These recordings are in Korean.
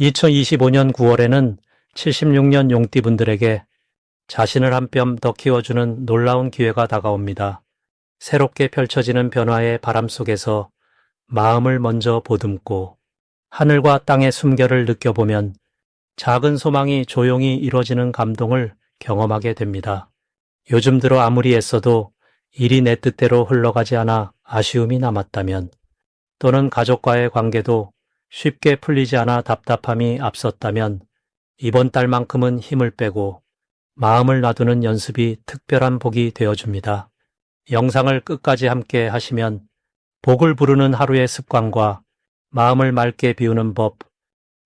2025년 9월에는 76년 용띠분들에게 자신을 한 뼘 더 키워주는 놀라운 기회가 다가옵니다. 새롭게 펼쳐지는 변화의 바람 속에서 마음을 먼저 보듬고 하늘과 땅의 숨결을 느껴보면 작은 소망이 조용히 이루어지는 감동을 경험하게 됩니다. 요즘 들어 아무리 애써도 일이 내 뜻대로 흘러가지 않아 아쉬움이 남았다면, 또는 가족과의 관계도 쉽게 풀리지 않아 답답함이 앞섰다면, 이번 달만큼은 힘을 빼고 마음을 놔두는 연습이 특별한 복이 되어줍니다. 영상을 끝까지 함께 하시면 복을 부르는 하루의 습관과 마음을 맑게 비우는 법,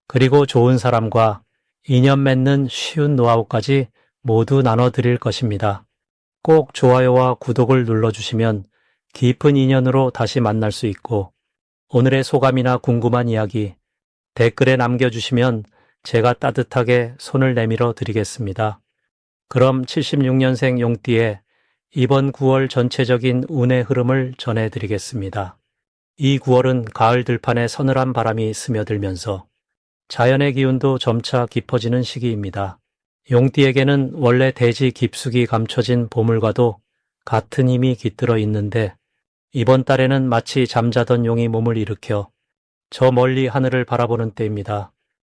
그리고 좋은 사람과 인연 맺는 쉬운 노하우까지 모두 나눠드릴 것입니다. 꼭 좋아요와 구독을 눌러주시면 깊은 인연으로 다시 만날 수 있고, 오늘의 소감이나 궁금한 이야기 댓글에 남겨주시면 제가 따뜻하게 손을 내밀어 드리겠습니다. 그럼 76년생 용띠의 이번 9월 전체적인 운의 흐름을 전해드리겠습니다. 이 9월은 가을 들판에 서늘한 바람이 스며들면서 자연의 기운도 점차 깊어지는 시기입니다. 용띠에게는 원래 대지 깊숙이 감춰진 보물과도 같은 힘이 깃들어 있는데, 이번 달에는 마치 잠자던 용이 몸을 일으켜 저 멀리 하늘을 바라보는 때입니다.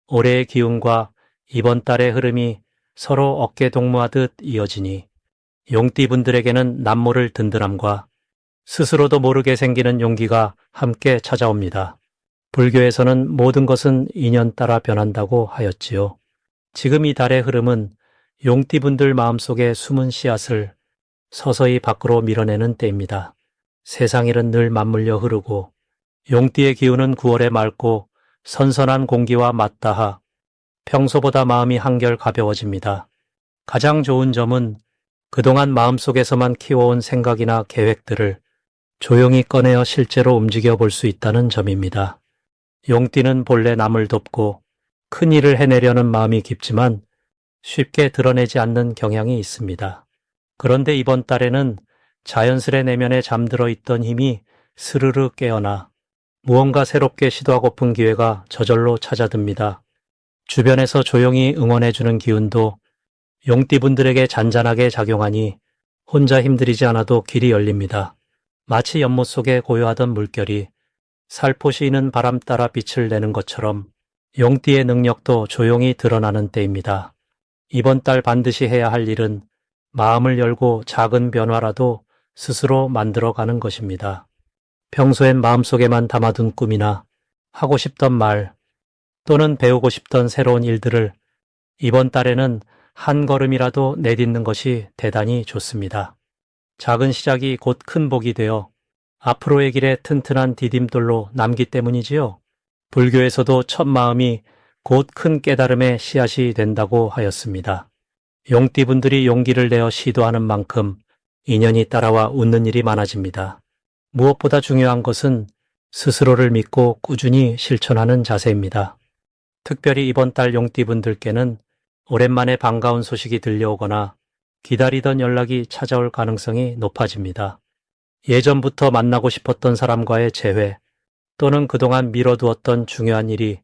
올해의 기운과 이번 달의 흐름이 서로 어깨 동무하듯 이어지니 용띠분들에게는 남모를 든든함과 스스로도 모르게 생기는 용기가 함께 찾아옵니다. 불교에서는 모든 것은 인연 따라 변한다고 하였지요. 지금 이 달의 흐름은 용띠분들 마음속에 숨은 씨앗을 서서히 밖으로 밀어내는 때입니다. 세상일은 늘 맞물려 흐르고 용띠의 기운은 9월에 맑고 선선한 공기와 맞닿아 평소보다 마음이 한결 가벼워집니다. 가장 좋은 점은 그동안 마음속에서만 키워온 생각이나 계획들을 조용히 꺼내어 실제로 움직여 볼 수 있다는 점입니다. 용띠는 본래 남을 돕고 큰 일을 해내려는 마음이 깊지만 쉽게 드러내지 않는 경향이 있습니다. 그런데 이번 달에는 자연스레 내면에 잠들어 있던 힘이 스르르 깨어나 무언가 새롭게 시도하고픈 기회가 저절로 찾아듭니다. 주변에서 조용히 응원해주는 기운도 용띠분들에게 잔잔하게 작용하니 혼자 힘들이지 않아도 길이 열립니다. 마치 연못 속에 고요하던 물결이 살포시 이는 바람 따라 빛을 내는 것처럼 용띠의 능력도 조용히 드러나는 때입니다. 이번 달 반드시 해야 할 일은 마음을 열고 작은 변화라도 스스로 만들어가는 것입니다. 평소엔 마음속에만 담아둔 꿈이나 하고 싶던 말, 또는 배우고 싶던 새로운 일들을 이번 달에는 한 걸음이라도 내딛는 것이 대단히 좋습니다. 작은 시작이 곧 큰 복이 되어 앞으로의 길에 튼튼한 디딤돌로 남기 때문이지요. 불교에서도 첫 마음이 곧 큰 깨달음의 씨앗이 된다고 하였습니다. 용띠분들이 용기를 내어 시도하는 만큼 인연이 따라와 웃는 일이 많아집니다. 무엇보다 중요한 것은 스스로를 믿고 꾸준히 실천하는 자세입니다. 특별히 이번 달 용띠분들께는 오랜만에 반가운 소식이 들려오거나 기다리던 연락이 찾아올 가능성이 높아집니다. 예전부터 만나고 싶었던 사람과의 재회, 또는 그동안 미뤄두었던 중요한 일이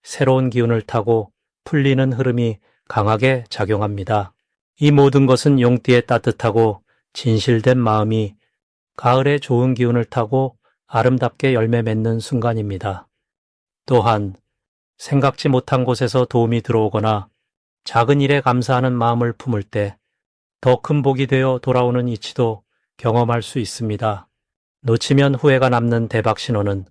새로운 기운을 타고 풀리는 흐름이 강하게 작용합니다. 이 모든 것은 용띠의 따뜻하고 진실된 마음이 가을의 좋은 기운을 타고 아름답게 열매 맺는 순간입니다. 또한 생각지 못한 곳에서 도움이 들어오거나 작은 일에 감사하는 마음을 품을 때 더 큰 복이 되어 돌아오는 이치도 경험할 수 있습니다. 놓치면 후회가 남는 대박 신호는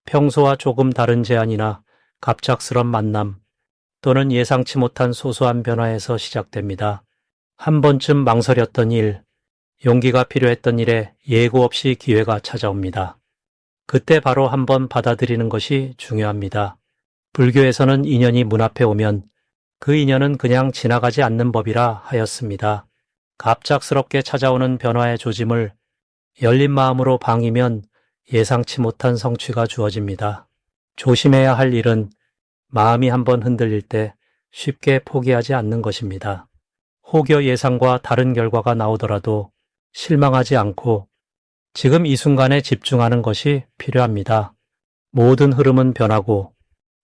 평소와 조금 다른 제안이나 갑작스런 만남, 또는 예상치 못한 소소한 변화에서 시작됩니다. 한 번쯤 망설였던 일, 용기가 필요했던 일에 예고 없이 기회가 찾아옵니다. 그때 바로 한번 받아들이는 것이 중요합니다. 불교에서는 인연이 문 앞에 오면 그 인연은 그냥 지나가지 않는 법이라 하였습니다. 갑작스럽게 찾아오는 변화의 조짐을 열린 마음으로 방이면 예상치 못한 성취가 주어집니다. 조심해야 할 일은 마음이 한번 흔들릴 때 쉽게 포기하지 않는 것입니다. 혹여 예상과 다른 결과가 나오더라도 실망하지 않고 지금 이 순간에 집중하는 것이 필요합니다. 모든 흐름은 변하고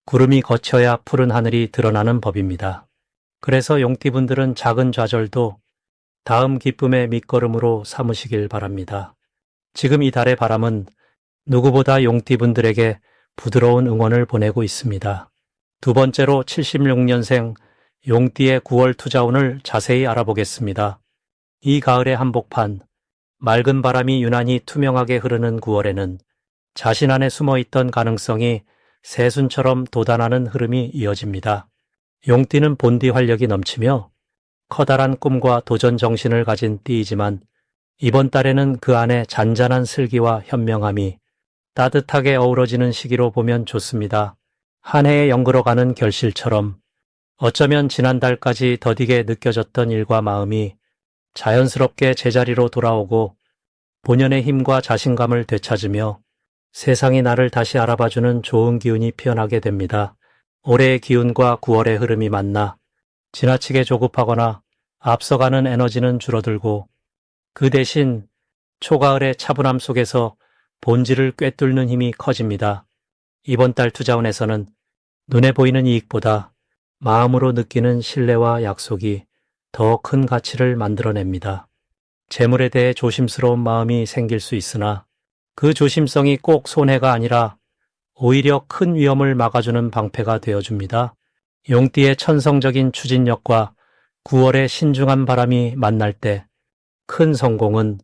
구름이 걷혀야 푸른 하늘이 드러나는 법입니다. 그래서 용띠분들은 작은 좌절도 다음 기쁨의 밑거름으로 삼으시길 바랍니다. 지금 이 달의 바람은 누구보다 용띠분들에게 부드러운 응원을 보내고 있습니다. 두 번째로 76년생 용띠의 9월 투자운을 자세히 알아보겠습니다. 이 가을의 한복판, 맑은 바람이 유난히 투명하게 흐르는 9월에는 자신 안에 숨어있던 가능성이 새순처럼 돋아나는 흐름이 이어집니다. 용띠는 본디 활력이 넘치며 커다란 꿈과 도전 정신을 가진 띠이지만 이번 달에는 그 안에 잔잔한 슬기와 현명함이 따뜻하게 어우러지는 시기로 보면 좋습니다. 한 해에 연그러가는 결실처럼 어쩌면 지난달까지 더디게 느껴졌던 일과 마음이 자연스럽게 제자리로 돌아오고 본연의 힘과 자신감을 되찾으며 세상이 나를 다시 알아봐주는 좋은 기운이 피어나게 됩니다. 올해의 기운과 9월의 흐름이 만나 지나치게 조급하거나 앞서가는 에너지는 줄어들고 그 대신 초가을의 차분함 속에서 본질을 꿰뚫는 힘이 커집니다. 이번 달 투자운에서는 눈에 보이는 이익보다 마음으로 느끼는 신뢰와 약속이 더 큰 가치를 만들어냅니다. 재물에 대해 조심스러운 마음이 생길 수 있으나 그 조심성이 꼭 손해가 아니라 오히려 큰 위험을 막아주는 방패가 되어줍니다. 용띠의 천성적인 추진력과 9월의 신중한 바람이 만날 때 큰 성공은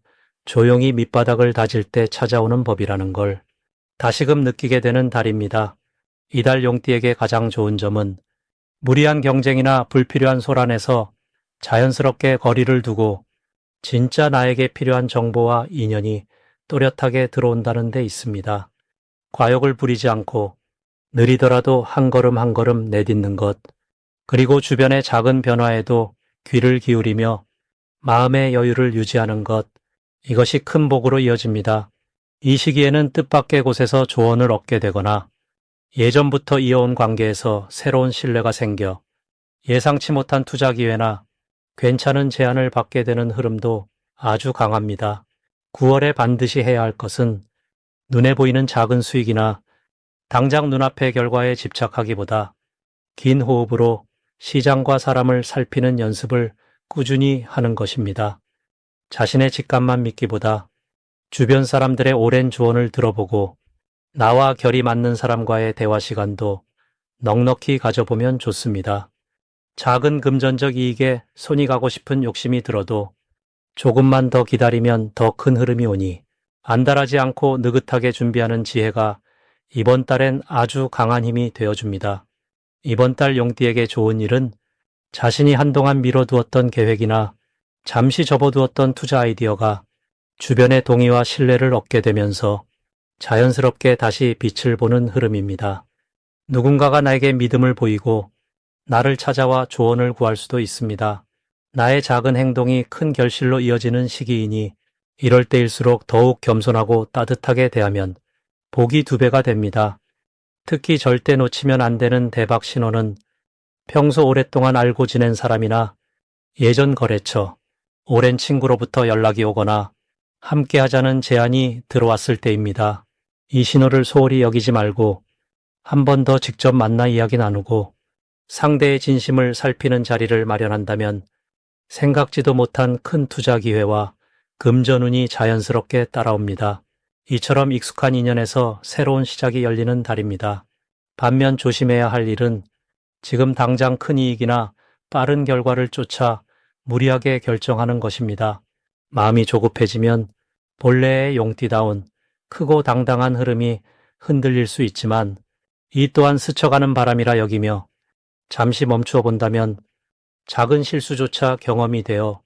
조용히 밑바닥을 다질 때 찾아오는 법이라는 걸 다시금 느끼게 되는 달입니다. 이달 용띠에게 가장 좋은 점은 무리한 경쟁이나 불필요한 소란에서 자연스럽게 거리를 두고 진짜 나에게 필요한 정보와 인연이 또렷하게 들어온다는 데 있습니다. 과욕을 부리지 않고 느리더라도 한 걸음 한 걸음 내딛는 것, 그리고 주변의 작은 변화에도 귀를 기울이며 마음의 여유를 유지하는 것, 이것이 큰 복으로 이어집니다. 이 시기에는 뜻밖의 곳에서 조언을 얻게 되거나 예전부터 이어온 관계에서 새로운 신뢰가 생겨 예상치 못한 투자 기회나 괜찮은 제안을 받게 되는 흐름도 아주 강합니다. 9월에 반드시 해야 할 것은 눈에 보이는 작은 수익이나 당장 눈앞의 결과에 집착하기보다 긴 호흡으로 시장과 사람을 살피는 연습을 꾸준히 하는 것입니다. 자신의 직감만 믿기보다 주변 사람들의 오랜 조언을 들어보고 나와 결이 맞는 사람과의 대화 시간도 넉넉히 가져보면 좋습니다. 작은 금전적 이익에 손이 가고 싶은 욕심이 들어도 조금만 더 기다리면 더 큰 흐름이 오니 안달하지 않고 느긋하게 준비하는 지혜가 이번 달엔 아주 강한 힘이 되어줍니다. 이번 달 용띠에게 좋은 일은 자신이 한동안 미뤄두었던 계획이나 잠시 접어두었던 투자 아이디어가 주변의 동의와 신뢰를 얻게 되면서 자연스럽게 다시 빛을 보는 흐름입니다. 누군가가 나에게 믿음을 보이고 나를 찾아와 조언을 구할 수도 있습니다. 나의 작은 행동이 큰 결실로 이어지는 시기이니 이럴 때일수록 더욱 겸손하고 따뜻하게 대하면 복이 2배가 됩니다. 특히 절대 놓치면 안 되는 대박 신호는 평소 오랫동안 알고 지낸 사람이나 예전 거래처, 오랜 친구로부터 연락이 오거나 함께 하자는 제안이 들어왔을 때입니다. 이 신호를 소홀히 여기지 말고 한 번 더 직접 만나 이야기 나누고 상대의 진심을 살피는 자리를 마련한다면 생각지도 못한 큰 투자 기회와 금전운이 자연스럽게 따라옵니다. 이처럼 익숙한 인연에서 새로운 시작이 열리는 달입니다. 반면 조심해야 할 일은 지금 당장 큰 이익이나 빠른 결과를 쫓아 무리하게 결정하는 것입니다. 마음이 조급해지면 본래의 용띠다운 크고 당당한 흐름이 흔들릴 수 있지만 이 또한 스쳐가는 바람이라 여기며 잠시 멈추어 본다면 작은 실수조차 경험이 되어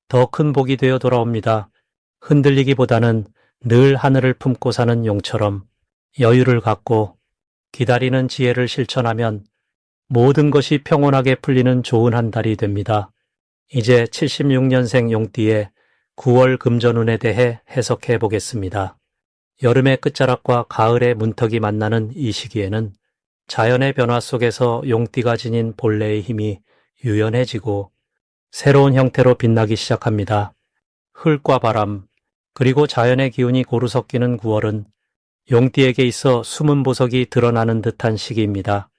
더 큰 복이 되어 돌아옵니다. 흔들리기보다는 늘 하늘을 품고 사는 용처럼 여유를 갖고 기다리는 지혜를 실천하면 모든 것이 평온하게 풀리는 좋은 한 달이 됩니다. 이제 76년생 용띠의 9월 금전운에 대해 해석해 보겠습니다. 여름의 끝자락과 가을의 문턱이 만나는 이 시기에는 자연의 변화 속에서 용띠가 지닌 본래의 힘이 유연해지고 새로운 형태로 빛나기 시작합니다. 흙과 바람, 그리고 자연의 기운이 고루 섞이는 9월은 용띠에게 있어 숨은 보석이 드러나는 듯한 시기입니다.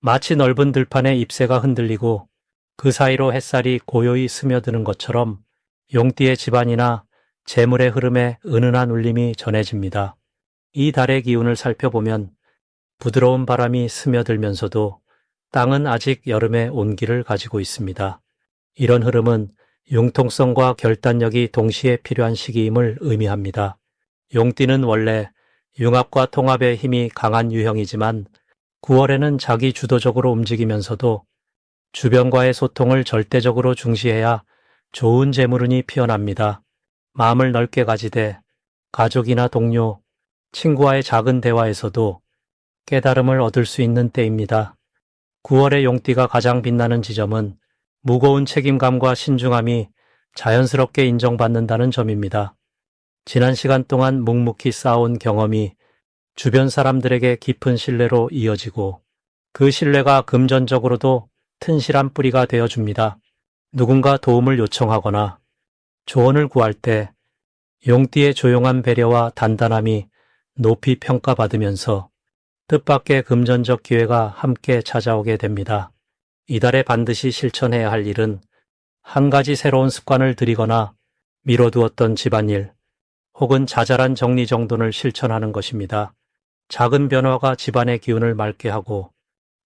마치 넓은 들판에 잎새가 흔들리고 그 사이로 햇살이 고요히 스며드는 것처럼 용띠의 집안이나 재물의 흐름에 은은한 울림이 전해집니다. 이 달의 기운을 살펴보면 부드러운 바람이 스며들면서도 땅은 아직 여름의 온기를 가지고 있습니다. 이런 흐름은 융통성과 결단력이 동시에 필요한 시기임을 의미합니다. 용띠는 원래 융합과 통합의 힘이 강한 유형이지만 9월에는 자기 주도적으로 움직이면서도 주변과의 소통을 절대적으로 중시해야 좋은 재물운이 피어납니다. 마음을 넓게 가지되 가족이나 동료, 친구와의 작은 대화에서도 깨달음을 얻을 수 있는 때입니다. 9월의 용띠가 가장 빛나는 지점은 무거운 책임감과 신중함이 자연스럽게 인정받는다는 점입니다. 지난 시간 동안 묵묵히 쌓아온 경험이 주변 사람들에게 깊은 신뢰로 이어지고 그 신뢰가 금전적으로도 튼실한 뿌리가 되어줍니다. 누군가 도움을 요청하거나 조언을 구할 때 용띠의 조용한 배려와 단단함이 높이 평가받으면서 뜻밖의 금전적 기회가 함께 찾아오게 됩니다. 이달에 반드시 실천해야 할 일은 한 가지 새로운 습관을 들이거나 미뤄두었던 집안일 혹은 자잘한 정리정돈을 실천하는 것입니다. 작은 변화가 집안의 기운을 맑게 하고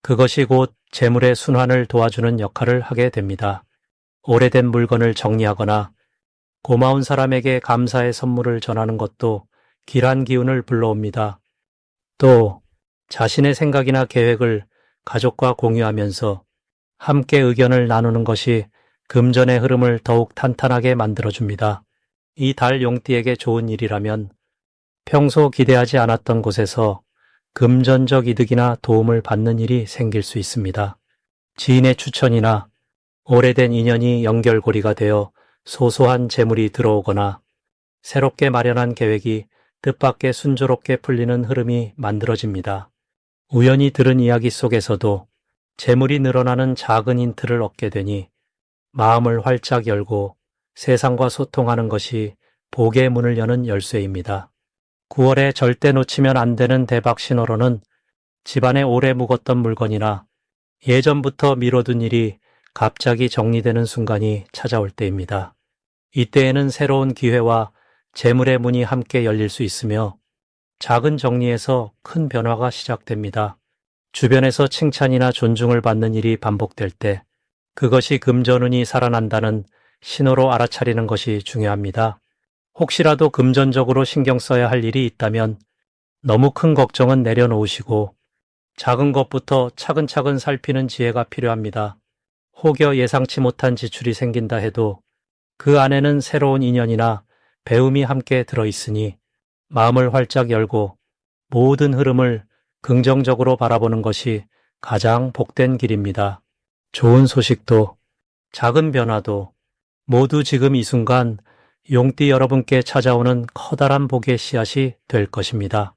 그것이 곧 재물의 순환을 도와주는 역할을 하게 됩니다. 오래된 물건을 정리하거나 고마운 사람에게 감사의 선물을 전하는 것도 길한 기운을 불러옵니다. 또 자신의 생각이나 계획을 가족과 공유하면서 함께 의견을 나누는 것이 금전의 흐름을 더욱 탄탄하게 만들어줍니다. 이 달 용띠에게 좋은 일이라면 평소 기대하지 않았던 곳에서 금전적 이득이나 도움을 받는 일이 생길 수 있습니다. 지인의 추천이나 오래된 인연이 연결고리가 되어 소소한 재물이 들어오거나 새롭게 마련한 계획이 뜻밖의 순조롭게 풀리는 흐름이 만들어집니다. 우연히 들은 이야기 속에서도 재물이 늘어나는 작은 힌트를 얻게 되니 마음을 활짝 열고 세상과 소통하는 것이 복의 문을 여는 열쇠입니다. 9월에 절대 놓치면 안 되는 대박 신호로는 집안에 오래 묵었던 물건이나 예전부터 미뤄둔 일이 갑자기 정리되는 순간이 찾아올 때입니다. 이때에는 새로운 기회와 재물의 문이 함께 열릴 수 있으며 작은 정리에서 큰 변화가 시작됩니다. 주변에서 칭찬이나 존중을 받는 일이 반복될 때 그것이 금전운이 살아난다는 신호로 알아차리는 것이 중요합니다. 혹시라도 금전적으로 신경 써야 할 일이 있다면 너무 큰 걱정은 내려놓으시고 작은 것부터 차근차근 살피는 지혜가 필요합니다. 혹여 예상치 못한 지출이 생긴다 해도 그 안에는 새로운 인연이나 배움이 함께 들어있으니 마음을 활짝 열고 모든 흐름을 긍정적으로 바라보는 것이 가장 복된 길입니다. 좋은 소식도 작은 변화도 모두 지금 이 순간 용띠 여러분께 찾아오는 커다란 복의 씨앗이 될 것입니다.